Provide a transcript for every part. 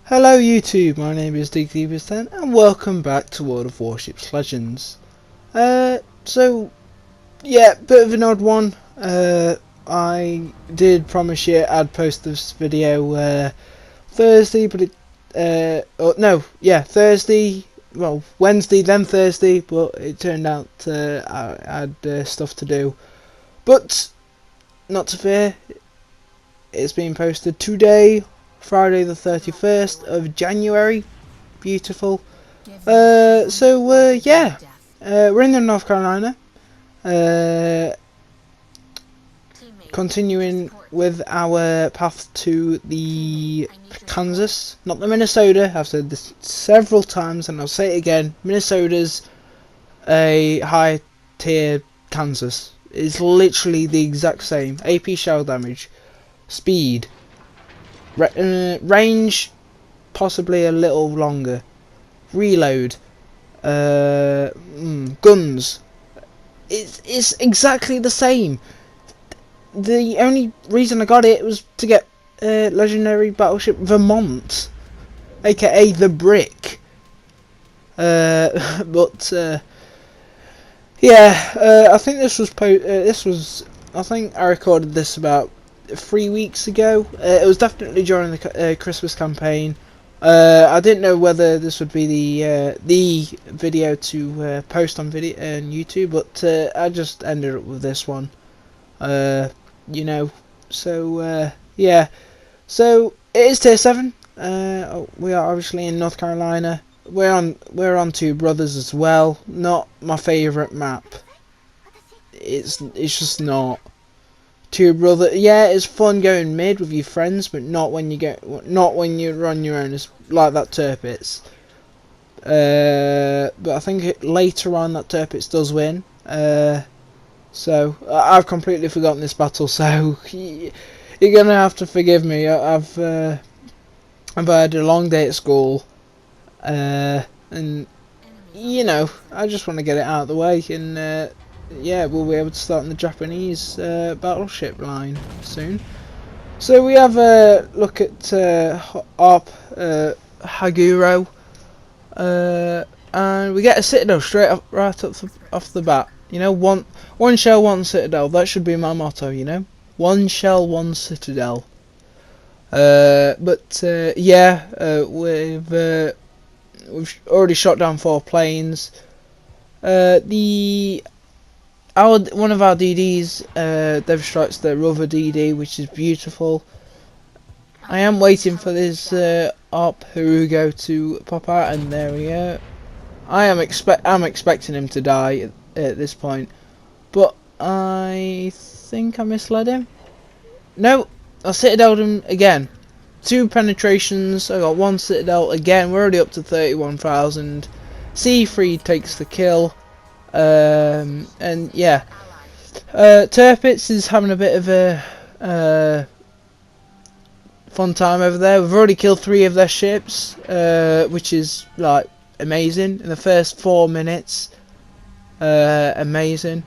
Hello YouTube, my name is Digdeebus10 and welcome back to World of Warships Legends. So yeah, bit of an odd one. I did promise you I'd post this video Thursday, but Thursday, well Wednesday then Thursday, but it turned out I had stuff to do. But not to fear, it's being posted today, Friday the 31st of January. Beautiful. We're in North Carolina. Continuing with our path to the Kansas, not the Minnesota. I've said this several times and I'll say it again. Minnesota's a high tier Kansas. It's literally the exact same. AP shell damage, speed, range possibly a little longer, reload, guns, it's exactly the same. The only reason I got it was to get legendary battleship Vermont, aka the Brick. I think I think I recorded this about 3 weeks ago. It was definitely during the Christmas campaign. I didn't know whether this would be the video to post on YouTube, but I just ended up with this one. So it is tier 7. We are obviously in North Carolina. We're on Two Brothers as well. Not my favourite map. It's just not. Two Brother, yeah, it's fun going mid with your friends, but not when you're on your own. It's like that Tirpitz. But I think later on that Tirpitz does win. So I've completely forgotten this battle. So you're gonna have to forgive me. I've had a long day at school, and I just want to get it out of the way and. We'll be able to start in the Japanese battleship line soon. So we have a look at Haguro, and we get a citadel straight right off the bat. One shell, one citadel. That should be my motto. One shell, one citadel. We've already shot down 4 planes. One of our DDs, they've strikes their other DD, which is beautiful. I am waiting for this ARP Harugo to pop out, and there we go. I'm expecting him to die at this point, but I think I misled him. No, I citadeled him again. 2 penetrations. I got 1 citadel again. We're already up to 31,000. C3 takes the kill. Tirpitz is having a bit of a fun time over there. We've already killed 3 of their ships, which is like amazing in the first 4 minutes. Amazing.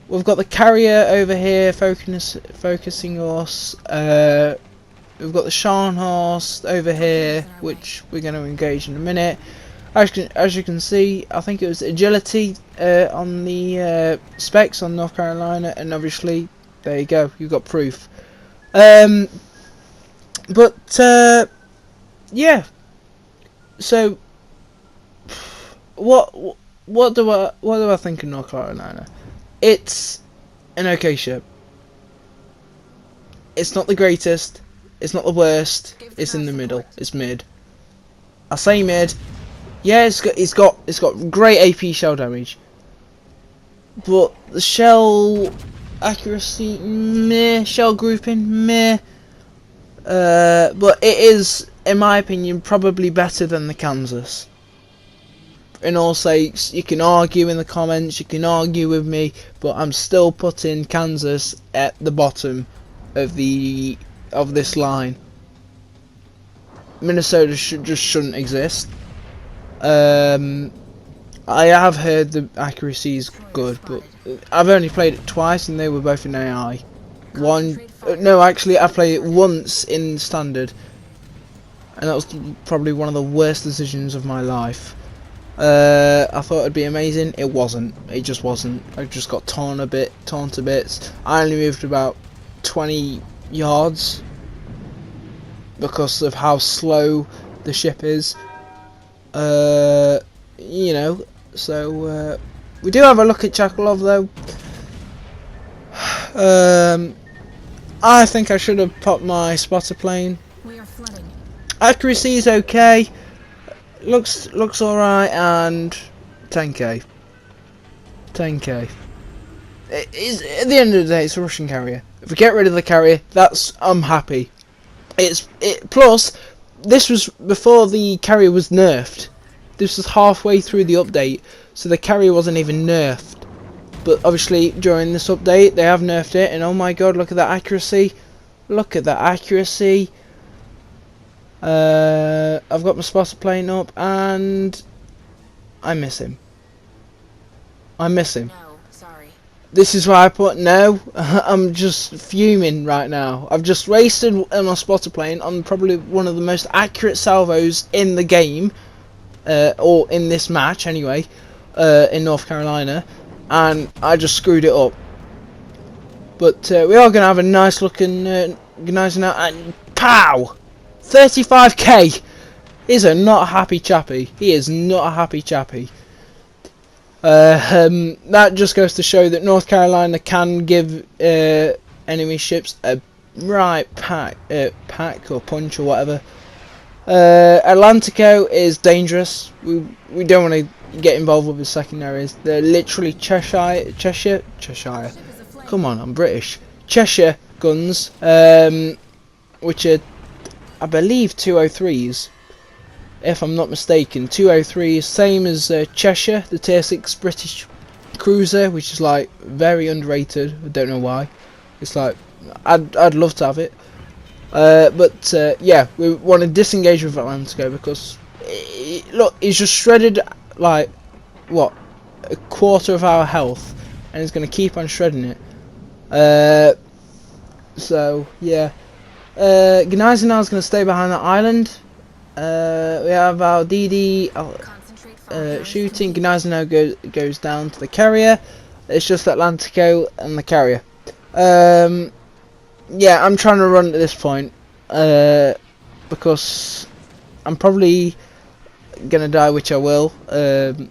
We've got the carrier over here focusing us. We've got the Scharnhorst over here, which we're going to engage in a minute. As you can see, I think it was agility on the specs on North Carolina, and obviously there you go, you've got proof. So what do I think of North Carolina? It's an okay ship. It's not the greatest. It's not the worst. It's in the middle. It's mid. I say mid. Yeah, it's got great AP shell damage, but the shell accuracy, meh. Shell grouping, meh. But it is, in my opinion, probably better than the Kansas. In all sakes, you can argue in the comments, you can argue with me, but I'm still putting Kansas at the bottom of this line. Minnesota shouldn't exist. I have heard the accuracy is good, but I've only played it twice and they were both in AI. Actually I played it once in standard, and that was probably one of the worst decisions of my life. I thought it'd be amazing. It wasn't. It just wasn't. I just got torn to bits. I only moved about 20 yards because of how slow the ship is. You know, so we do have a look at Chakalov though. I think I should have popped my spotter plane. We are flooding. Accuracy is okay. Looks alright, and 10k. 10k. It is, at the end of the day, it's a Russian carrier. If we get rid of the carrier, I'm happy. Plus, this was before the carrier was nerfed. This was halfway through the update, so the carrier wasn't even nerfed. But obviously, during this update, they have nerfed it, and oh my god, look at that accuracy. Look at that accuracy. I've got my spotter plane up, and I miss him. No, sorry. This is why I put no. I'm just fuming right now. I've just wasted my spotter plane on probably one of the most accurate salvos in the game, or in this match anyway, in North Carolina, and I just screwed it up. But we are going to have a nice looking Gneisenau, and pow! 35k! He's not a happy chappy. He is not a happy chappy. That just goes to show that North Carolina can give enemy ships a right pack or punch or whatever. Atlantico is dangerous. We don't want to get involved with the secondaries. They're literally Cheshire. Come on, I'm British. Cheshire guns, which are, I believe, 203s. If I'm not mistaken, 203s, same as Cheshire, the tier 6 British cruiser, which is like very underrated. I don't know why. It's like I'd love to have it, but yeah, we want to disengage with Atlantico because look, he's just shredded like what, a quarter of our health, and he's going to keep on shredding it. So yeah, Gneisenau is going to stay behind that island. We have our DD shooting. Gneisenau goes down to the carrier. It's just Atlantico and the carrier. Yeah, I'm trying to run at this point because I'm probably gonna die, which I will. And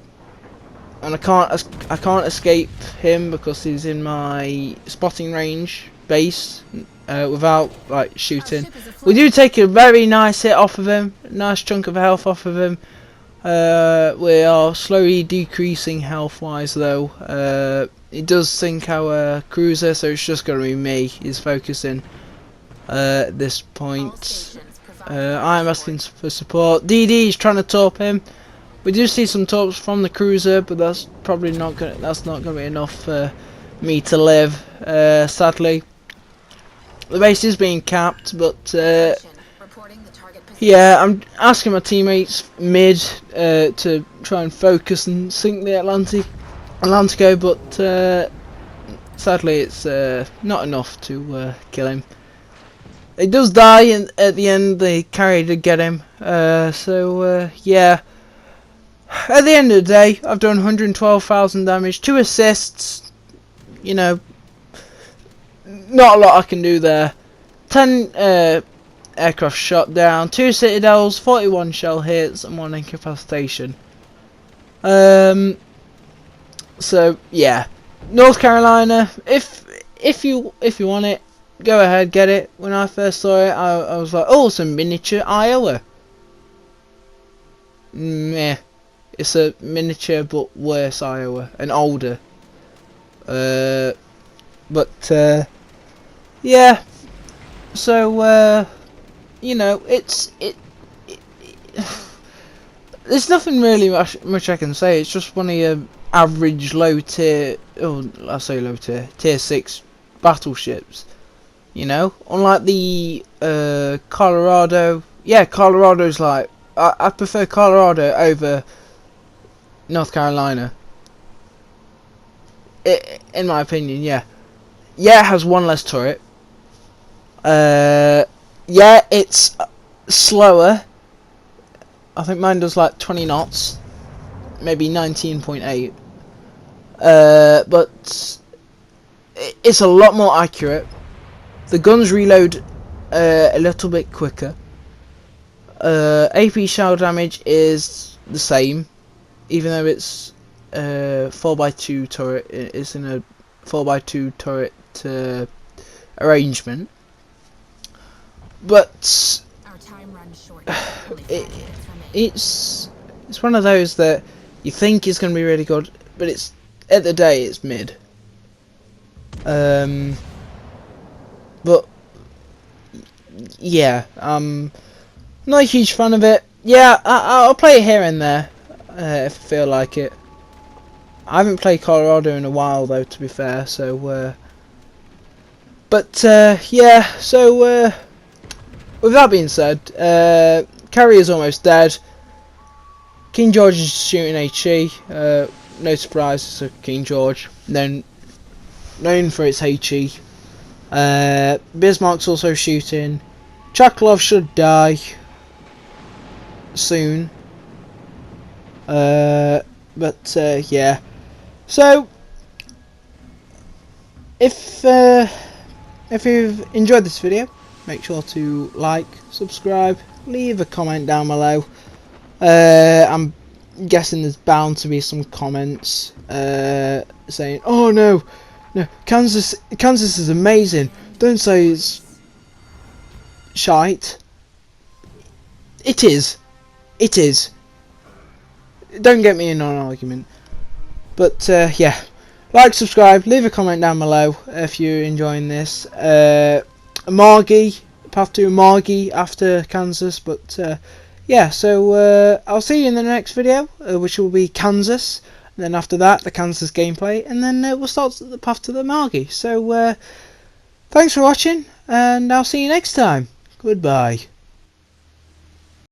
I can't escape him because he's in my spotting range base. Without like shooting. We do take a very nice hit off of him, nice chunk of health off of him. We are slowly decreasing health wise though. It does sink our cruiser, so it's just going to be me he's focusing at this point. I'm asking for support. DD is trying to torp him. We do see some torps from the cruiser, but that's probably not going to be enough for me to live, sadly. The base is being capped, but yeah, I'm asking my teammates mid to try and focus and sink the Atlantico, but sadly it's not enough to kill him. He does die, and at the end the carrier did get him. So yeah, at the end of the day, I've done 112,000 damage, 2 assists. You know, not a lot I can do there. 10 aircraft shot down, 2 citadels, 41 shell hits, and 1 incapacitation. So yeah, North Carolina. If you want it, go ahead, get it. When I first saw it, I was like, oh, it's a miniature Iowa. Meh. It's a miniature but worse Iowa and older. But yeah, so you know, there's nothing really much I can say. It's just one of your average low tier, oh, I say low tier, tier 6 battleships. You know, unlike the Colorado. Yeah, Colorado's like, I prefer Colorado over North Carolina. In my opinion, yeah. Yeah, it has 1 less turret. Yeah, it's slower, I think mine does like 20 knots, maybe 19.8. But it's a lot more accurate. The guns reload a little bit quicker. AP shell damage is the same, even though it's 4x2 turret. It's in a 4x2 turret arrangement. But Our time runs short. it's one of those that you think is going to be really good, but it's at the day it's mid. But yeah, not a huge fan of it. Yeah, I'll play it here and there if I feel like it. I haven't played Colorado in a while though, to be fair. So, yeah. So with that being said, Carrie is almost dead. King George is shooting HE. No surprise, it's a King George. Known for its HE. Bismarck's also shooting. Chakalov should die soon. Yeah. So if you've enjoyed this video, make sure to like, subscribe, leave a comment down below. I'm guessing there's bound to be some comments saying, "Oh no, Kansas is amazing. Don't say it's shite." It is. It is. Don't get me in an argument. But yeah, like, subscribe, leave a comment down below if you're enjoying this. Margie, path to Margie after Kansas. But yeah, so I'll see you in the next video, which will be Kansas. And then after that, the Kansas gameplay, and then we'll start the path to the Margie. So thanks for watching, and I'll see you next time. Goodbye.